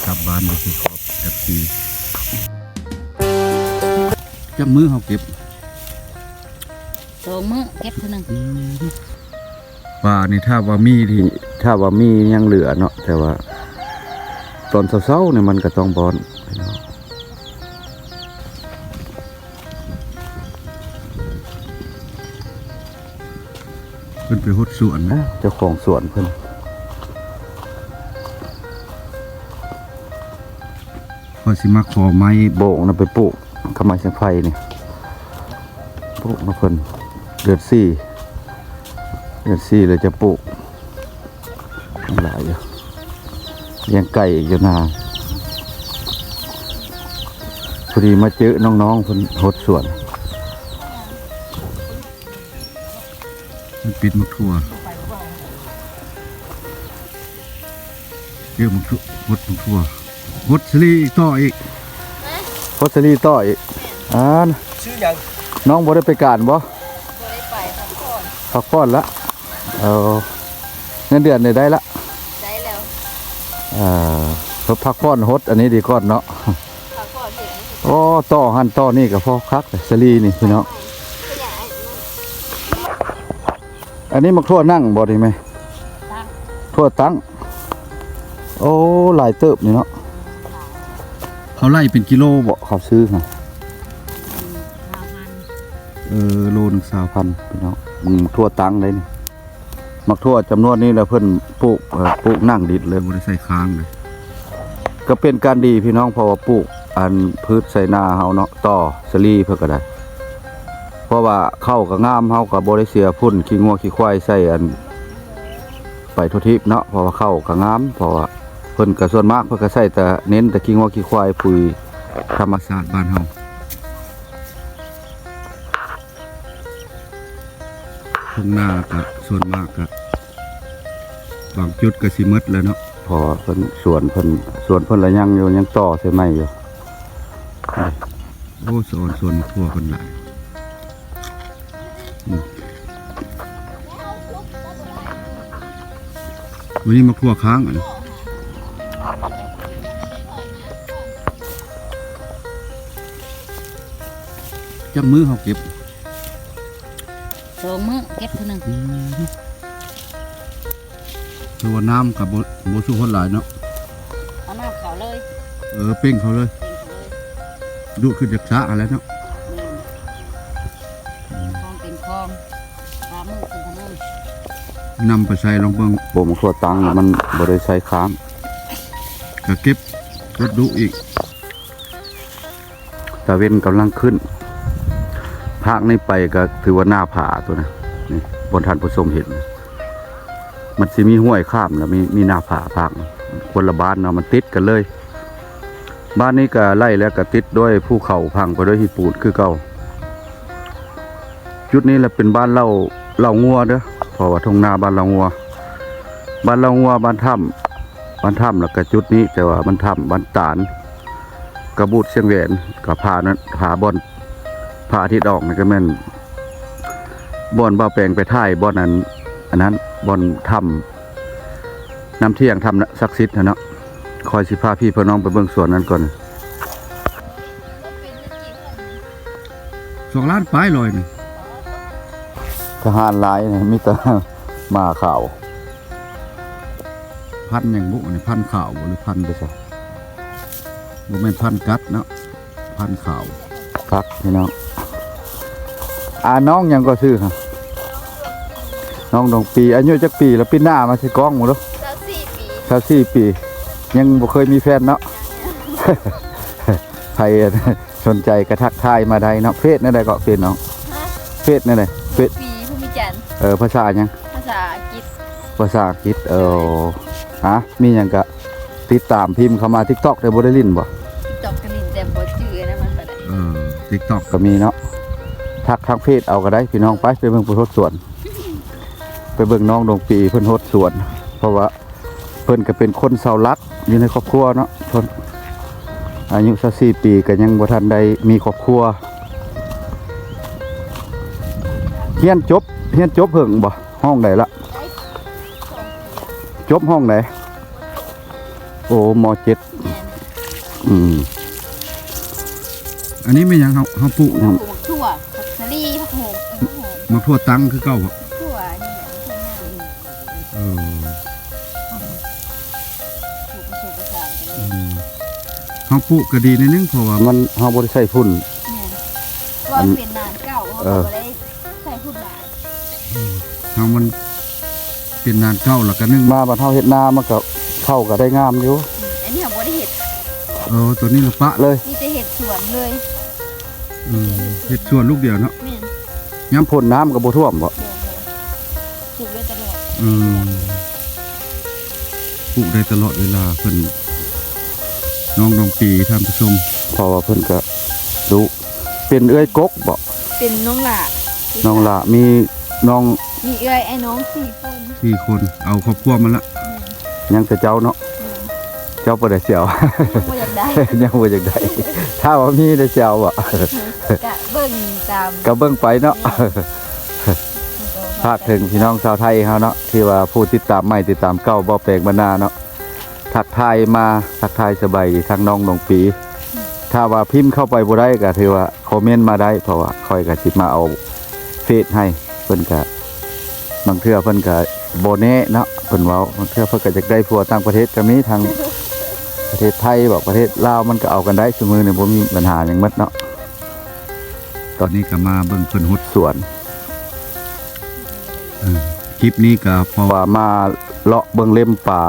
กลับบ้านไปสิขอบFCจักมือเขาเก็บ2 มื้อเก็บเท่านึงป่านี่ถ้าว่ามียังเหลือเนาะแต่ว่าตอนเช้าๆเนี่ยมันก็ต้องบอนเพิ่นไปฮดสวนนะเจ้าของสวนเพิ่นพอสิมาขอไม้โบ่งนะไปปลูกขมายเสียงไฟนี่ปลูกมาเพิ่นเดือน4เลยจะปลูกหลายอยู่เลี้ยงไก่อยู่นาพอดีมาเจอน้องๆเพิ่นฮดสวนมันปิดมักทั่วเยอะมักทั่วฮดมักทั่วฮดสลีต่ออีกฮดสลีต่ออีกชื่อยังน้องบ่ได้ไปการบ่ได้ไปพักผ่อนละเงินเดือนได้ละได้แล้วเพิ่นพักผ่อนฮดอันนี้ดีก่อนเนาะพักผ่อนถึงโอ้ต่อหันต่อนี่ก็พอคักสลีนี่พี่น้องอันนี้มักทั่วนั่งบ่ดีไหมทั่วตั้งโอ้หลายเติบนี่เนาะเขาไล่เป็นกิโลบ่เขาซื้อค่ะโลนึง20,000พี่น้องมักทั่วตั้งเลยนี่มักทั่วจำนวนนี้แล้วเพิ่นปลูกนั่งดิดเลยบ่ได้ใส่ค้างเลยก็เป็นการดีพี่น้องเพราะว่าปลูกอันพืชใส่นาเฮาเนาะต่อสลีเพื่อก็ได้เพราะว่าเข้ากับงามเฮากับบ่ได้เสียพุ่นขี้งัวขี้ควายใส่อันไปทุทิพเนาะเพราะว่าเข้ากับงามเพราะว่าเพิ่นก็ส่วนมากเพิ่นก็ใส่แต่เน้นแต่ขี้งัวขี้ควายปุ๋ยธรรมชาติบ้านเฮาทุ่งนาก็ส่วนมากก็บางจุดก็สิหมดแล้วเนาะพอเพิ่นสวนเพิ่นละยังอยู่ยังต่อใส่ไม้อยู่โอ้สวนทั่วเพิ่นหลายวันนี้มาคั่วค้างจักมือเขาเก็บ2 มื้อเก็บเท่านึงคือว่าน้ำกับโบสู้คนหลายเนาะเอาน้ำเขาเลยเป้งเขาเลยดูขึ้นจากสระอะไรเนาะคลองเป็นคลอง3 มื้อเป็นถนนนำไปใส่ลงเบิ่งบ่มขั้วตังมันบ่ได้ใส่ค้ามก็เก็บรถดุอีกตะเวนกำลังขึ้นภาคนี้ไปก็ถือว่าหน้าผาตัวนะนี่บนทันผู้ชมเห็นมันสิมีห้วยข้ามแล้วมีหน้าผาภาคคนละบ้านเนาะมันติดกันเลยบ้านนี้ก็ไล่แล้วก็ติดด้วยภูเขาพังไปด้วยหินปูนคือเก่าจุดนี้แหละเป็นบ้านเล่างัวเด้อเพราะว่าทุ่งนาบ้านเล่างัวบ้านถ้ำแล้วก็จุดนี้แต่ว่าบ้านถ้ำบ้านตาลกระบูดเชียงแหวนกับผานั้นผาบอนผาอาทิตย์ออกนี่ก็แม่นบอนบ่าวแปลงไปท่ายบอนนั้นอันนั้นบอนถ้ำน้ำเที่ยงทำศักดิ์สิทธิ์นะเนาะคอยสิพาพี่พ่อน้องไปเบิ่งสวนนั้นก่อน2 ล้านปลายลอยนี่ทหารหลายนี่มีแต่มาข่าวพันอย่างบุนี่พันข่าวหรือพันไปซะบ่แม่นพันกัดเนาะพันข่าวพักพี่น้องน้องยังก็ซื้อครับน้องปีอายุจักปีแล้วปีหน้ามาสิกล้องหมดแล้ว24 ปียังบ่เคยมีแฟนเนาะใครสนใจกระทักทายมาได้เนาะเฟซนั่นใดก็เฟซเนาะเฟซนั่นใดเฟซปีภูมิจันทร์ภาษาหยังภาษาอังกฤษมีหยังก็ติดตามพิมพ์เข้ามา TikTok ได้บ่ได้ลิ้นบ่ TikTok ก็ลิ้นแต่บ่ชื่อนะมันบ่ได้TikTok ก็มีเนาะทักทางเฟซเอาก็ได้พี่น้องไปเบิ่งผู้ฮดสวนไปเบิ่งน้องดงปีเพิ่นฮดสวนเพราะว่าเพิ่นก็เป็นคนเสาหลักอยู่ในครอบครัวเนาะชนอายุ24 ปีก็ยังบ่ทันได้มีครอบครัวเรียนจบเพิ่งบ่ห้องใดละจบห้องไหน โอ้มเจ็ด แม่น อืมอันนี้ไม่ยังเฮาปลูก ปลูกถั่วผักสลีผักโหมผักโหม มาทั่วตั้งคือเก่าบ่ ถั่วนี่แหละถั่วงาม เออ ปลูกผสมผสานกันเล อื ย มเฮาปลูกก็ดีนิดนึงเพราะว่ามันเฮาบ่ได้ใส่ฝุ่น แม่นว่ามันเป็นนานเก่าเขาก็บ่ได้ใส่พุ่นหลาย เฮามันเป็นนานเก่าแล้วก็นึงมาบัดเฮาเฮ็ดนามันก็เข้าก็ได้งามอยู่ อันนี้เขาบ่ได้เห็ด ตัวนี้ละปะเลย มีแต่เห็ดสวนเลย เฮ็ดสวนลูกเดียวเนาะ แม่น ยามพ่นน้ำก็บ่ท่วมบ่ บ่ปลูกได้ตลอด อืมปลูกได้ตลอดเวลาเพิ่นน้องปีท่านผู้ชมเพราะว่าเพิ่นก็ดูเป็นเอื้อยกกบ่ เป็นน้องหล่า น้องละมีน้อง มีเอื้อยไอ้น้อง4 คน 4 คนเอาครอบครัวมาละ แม่น ยังแต่เจ้าเนาะ แม่น เจ้าบ่ได้เสียว บ่อยากได้ ยังบ่อยากได้ ถ้าว่ามีได้เสียวบ่ กะเบิ่งตาม ก็เบิ่งไปเนาะ ภาคถึงพี่น้องชาวไทยเขาเนาะที่ว่าผู้ติดตามใหม่ติดตามเก่าบ่แปลกบรรณาเนาะทักทายมาทักทายสบายดีทางน้องปี ถ้าว่าพิมพ์เข้าไปบ่ได้ก็ถือว่าคอมเมนต์มาได้เพราะว่าค่อยก็สิมาเอาเฟซให้เพิ่นก็บางเทื่อเพิ่นก็บ่แน่เนาะเพิ่นเว้าบางเทื่อเพิ่นก็อยากได้ผัวต่างประเทศก็มีทางประเทศไทยบอกประเทศลาวมันก็เอากันได้ซุมื้อนี้บ่มีปัญหาหยังหมดเนาะตอนนี้ก็มาเบิ่งเพิ่นหุดสวน คลิปนี้ก็เพราะว่ามาเลาะเบิ่งเล่มป่า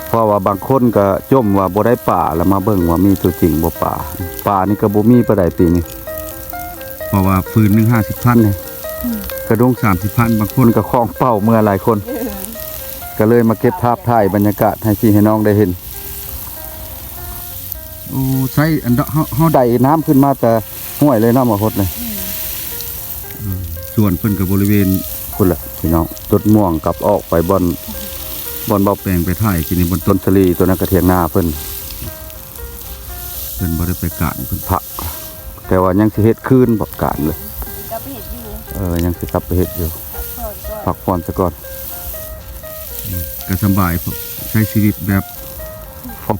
เพราะว่าบางคนก็จมว่าบ่ได้ป่าแล้วมาเบิ่งว่ามีตัวจริงบ่ป่านี่ก็บ่มีปานใดปีนี้เพราะว่าฟืนหนึง50,000นี่กระดง30,000บางคนก็คล้องเป้าเมื่อหลายคน ก็เลยมาเก็บภาพถ่ายบรรยากาศให้พี่ให้น้องได้เห็นโอ้ใช้อันเฮาได้น้ำขึ้นมาแต่ห้วยเลยเนาะมาฮดเลยส่วนเพิ่นก็บริเวณพุ่นล่ะพี่น้องต้นม่วงกับออกไปบอนเบาแปลงไปถ่ายกินนี่บนต้นสลีตัวนั้นก็เถียงนาเพิ่นบ่ได้ไปกานเพิ่นพัก แต่ว่ายังสิเฮ็ดคืนบ่กานเลย ก็ไปเห็ดอยู่ ยังสิกลับไปเฮ็ดอยู่ ก่อนก็ พักผ่อนซะก่อนก็สบายพอใช้ชีวิตแบบ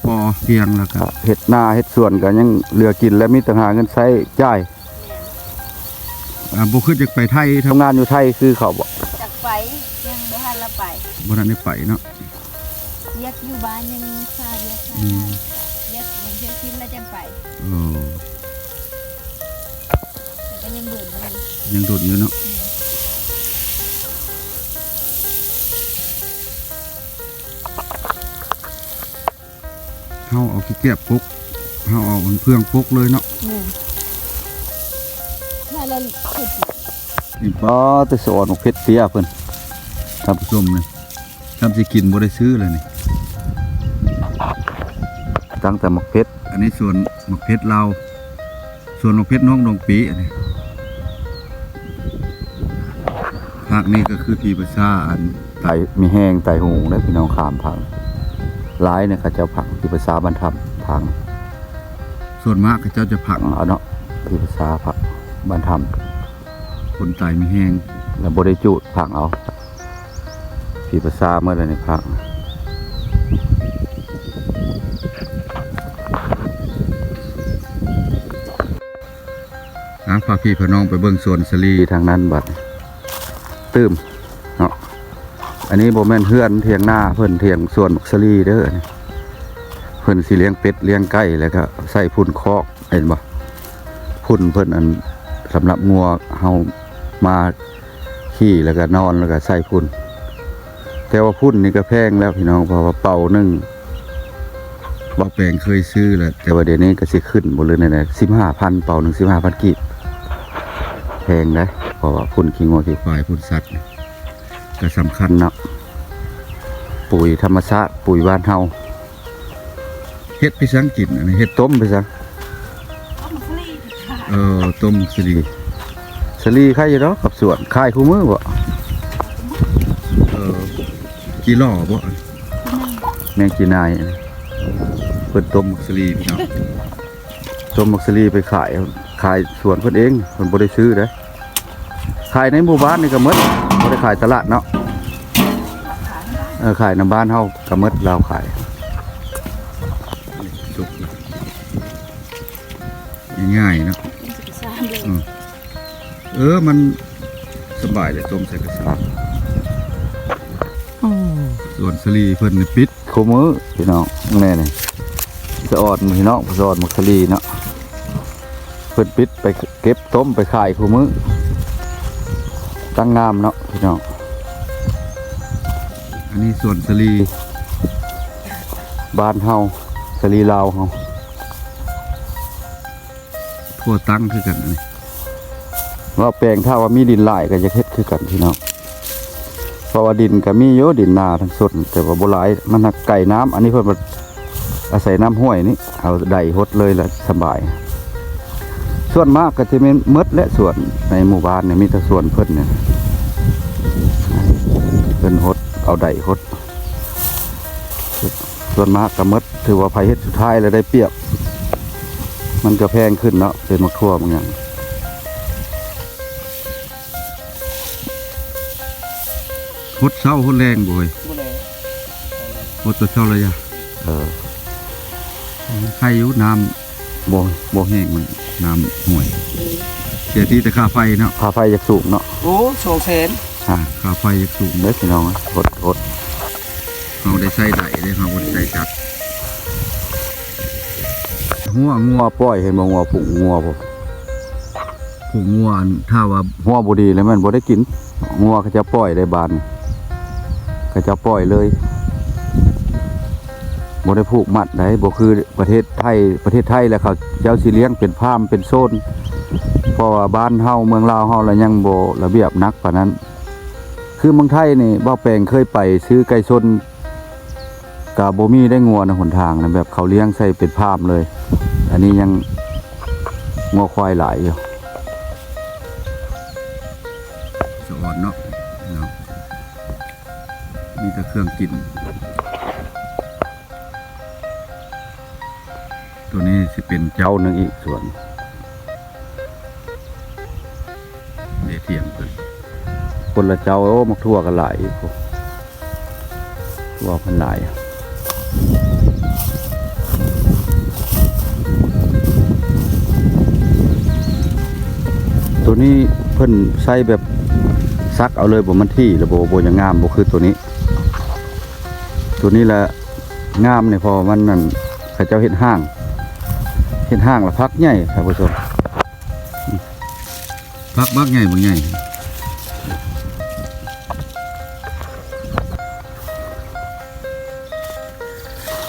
พอเพียงแล้วก็เฮ็ดนาเฮ็ดสวนก็ยังเหลือกินและมีต่างหาเงินใช้จ่ายบ่คือจะไปไทยทำงานอยู่ไทยคือเขาบ่ จากไปยังบ่ทันละไป บ่ทันได้ไปเนาะ เรียกอยู่บ้านยังค่าเรียกค่า อืม เรียกยังเที่ยวชิ้นแล้วจังไป โอ้ แต่ก็ยังเบื่ออยู่ ยังโดดอยู่เนาะเฮาเอาขี้แก้บปกเฮาเอาเพื่องปกเลยเนาะ ถ้าเราเห็ด นี่บ่แต่สอนเพชรเสียเพิ่นท่านผู้ชมนี่ทำสิกินบ่ได้ซื้อเลยนี่ตั้งแต่หมกเพชรอันนี้ส่วนหมกเพชรเราส่วนหมกเพชรน้องดงปีอันนี้ภาคนี้ก็คือพี่ประชาอันไตมีแห้งไตหูได้พี่น้องขามพังหลายเนี่ยเขาเจ้าผักพี่ประชาบรรทับพังส่วนมากเขาเจ้าจะผักเอาเนาะพี่ประชาผักบรรทับคนไตมีแห้งแล้วบ่ได้จูดผักเอาพี่ประชาเมื่อไรในผักพาพี่พาน้องไปเบิ่งสวนสลีทางนั้นบัดตื้มเนาะอันนี้โบแม่นเฮือนเทียงหน้าเพิ่นเทียงสวนสลีเด้อนี่เพิ่นสิเลี้ยงเป็ดเลี้ยงไก่แล้วก็ใส่พุ่นคอกเห็นบ่พุ่นเพิ่นอันสำหรับงัวเฮามาขี่แล้วก็นอนแล้วก็ใส่พุ่นแต่ว่าพุ่นนี่ก็แพงแล้วพี่น้องเพราะว่าเป่านึงบ่แปลงเคยซื้อแล้วแต่ว่าเดี๋ยวนี้ก็สิขึ้นบ่เลยนั่นแหละ 15,000 เป่านึง 15,000 กีบแพงนะเพราะว่าพุ่นขี้งัวขี้ควายพุ่นสัตว์ก็สำคัญเนาะปุ๋ยธรรมชาติปุ๋ยบ้านเฮาเฮ็ดไปสังกินอันนี้เฮ็ดต้มไปสัง เอามาคลี่ค่ะ ต้มสลีใครอยู่เนาะกับสวนขายคู่มือบ่กี่ล้อบ่แมงจีนายอันนี้เพิ่นต้มสลีพี่น้องต้มสลีไปขายสวนเพิ่นเองเพิ่นบ่ได้ซื้อเด้อขายในหมู่บ้านนี่ก็หมดบ่ได้ขายตลาดเนาะขายในบ้านเฮาก็หมดเราขาย ง่ายๆเนาะ สิสร้างเลย มันสบายเลยต้มใส่กระสอบส่วนสลีเพิ่นนี่ปิดโคมือพี่น้องแน่นี่สะออดพี่น้องสะออดมักสลีเนาะเพิ่นปิดไปเก็บต้มไปขายโคมือตั้งงามเนาะพี่น้องอันนี้ส่วนสลีบ้านเฮาสลีลาวเฮาทั่วตั้งคือกันนี่ว่าแปลงถ้าว่ามีดินหลายก็จะเฮ็ดคือกันพี่น้องเพราะว่าดินก็มีเยอะดินนาทั้งสุดแต่ว่าบ่หลายมันหักไก่น้ำอันนี้เพิ่นอาศัยน้ำห้วยนี่เอาได้หดเลยละสบายส่วนมากก็จะเป็นมดและส่วนในหมู่บ้านเนี่ยมีแต่ส่วนเพิ่นเนี่ยเพิ่นหดเอาได้หดส่วนมากก็มดถือว่าไผเฮ็ดสุดท้ายแล้วได้เปรียบมันก็แพงขึ้นเนาะเป็นมักทั่วบางอย่างหดเช้าหดแรงบ่อยหดตัวเช้าเลยอะใครอยู่น้ำบ่แห้งมันน้ำห่วยเสียที่แต่ค่าไฟเนาะค่าไฟอยากสูงเนาะโอ้2 แสนค่าไฟอยากสูงเด้อพี่น้องหดเราได้ใส่ได้เลยเราได้ใส่จักงัวปล่อยเห็นบ่งัวผุงงัวบ่ผุงงัวถ้าว่างัวบ่ดีแล้วมันบ่ได้กินงัวก็จะปล่อยได้บานก็จะปล่อยเลยบ่ได้ผูกมัดได้บ่คือประเทศไทยแล้วเขาเจ้าสิเลี้ยงเป็นพามเป็นโซนเพราะว่าบ้านเฮาเมืองลาวเฮาแล้วยังบ่ระเบียบนักปานนั้นคือเมืองไทยนี่บ่แปลงเคยไปซื้อไก่ชนก็บ่มีได้งัวในหนทางนะแบบเขาเลี้ยงใส่เป็นพามเลยอันนี้ยังงัวควายหลายอยู่สะอ่อนเนาะมีแต่เครื่องกินตัวนี้สิเป็นเจ้าหนึ่งอีกส่วนเดี๋ยวเทียมเพิ่นคนละเจ้ามักทั่วกันหลายทั่วมันหลายตัวนี้เพิ่นใส่แบบซักเอาเลยบ่มันที่ระบบยังงามบ่คือตัวนี้แหละงามเนี่ยพอมันนั่นเขาเจ้าเห็นห้างละพักใหญ่ครับผู้ชมพักบักใหญ่บางใหญ่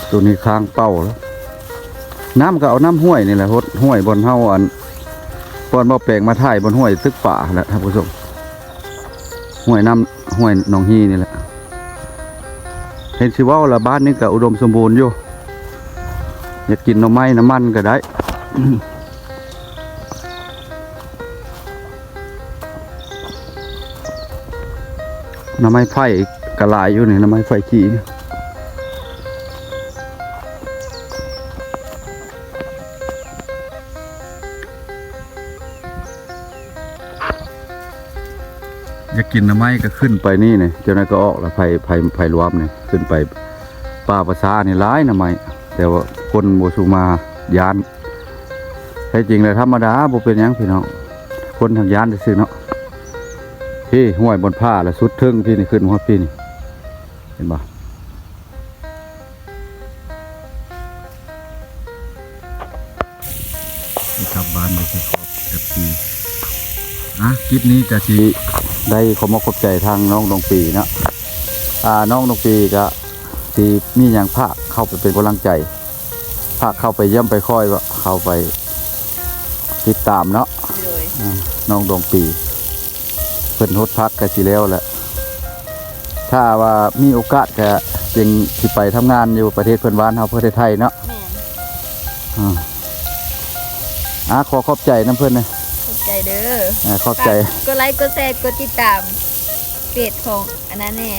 ตัวนี้ค้างเป้าแล้วน้ำก็เอาน้ำห้วยนี่แหละห้วยบนเฮาอันบนบ่อแปลงมาถ่ายบนห้วยตึกป่าแหละครับผู้ชมห้วยหนองฮีนี่แหละเห็นสิว่าละบ้านนี่ก็อุดมสมบูรณ์อยู่อยากกินหน่อไม้น้ำมันก็ได้หน่อไม้ไฟกระลายอยู่นี่หน่อไม้ไฟขี้อยากกินหน่อไม้ก็ขึ้นไปนี่เนี่ยเจ้าหน้าก็ออกแล้วไผ่รวมเนี่ยขึ้นไปป่าภาษานี่ร้ายหน่อไม้แต่ว่าคนโมชูมายานแท้จริงเลยธรรมดาบ่เป็นยังพี่น้องคนทางยานจะซื้อเนาะพี่ห้วยบนผ้าแล้วสุดทึ่งพี่นี่ขึ้นหัวพี่นี่เห็นบ่กลับบ้านไปขอบFCคลิปนี้จะสิได้ขอมาขอบใจทางน้องดงปีเนาะน้องดงปีก็ที่มีอย่างภาคเข้าไปเป็นกำลังใจภาคเข้าไปเยี่ยมไปค่อยว่าเข้าไปติดตามเนาะน้องดงปีเพิ่นฮดพักกันสิแล้วแหละถ้าว่ามีโอกาสก็จึงสิไปทำงานอยู่ประเทศเพื่อนบ้านเฮาประเทศไทยเนาะขอขอบใจน้ำเพื่อนนะขอบใจเด้อขอบใจกดไลค์กดแชร์กดติดตามเพจของอันนั้นแน่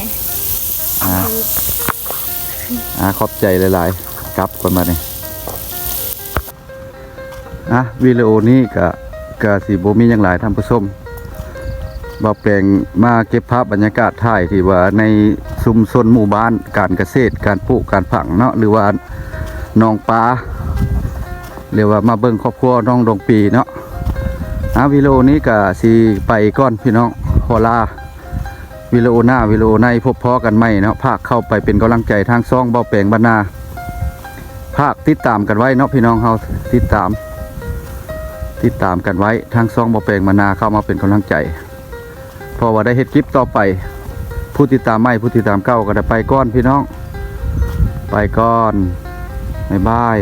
ขอบใจหลายๆกลับก่อนมาเนี่ยวิดีโอนี้ก็สิบ่มีอย่างหลายท่านผู้ชมบ่แปลงมาเก็บภาพบรรยากาศถ่ายที่ว่าในชุมชนหมู่บ้านการเกษตรการปลูกการผักเนาะหรือว่าหนองปลา เรียกว่ามาเบิ่งครอบครัวน้องดวงปีเนาะวิดีโอนี้ก็สิไปก่อนพี่น้องขอลาวิดีโอหน้าวิดีโอในพบพ้อกันใหม่เนาะภาคเข้าไปเป็นกำลังใจทางซ่องเบาแปลงบรรณาภาคติดตามกันไว้เนาะพี่น้องเฮาติดตามกันไว้ทางซ่องเบาแปลงบรรณาเข้ามาเป็นกำลังใจเพราะว่าได้เฮ็ดคลิปต่อไปผู้ติดตามใหม่ผู้ติดตามเก่าก็ได้ไปก่อนพี่น้องไปก่อนบ๊ายบาย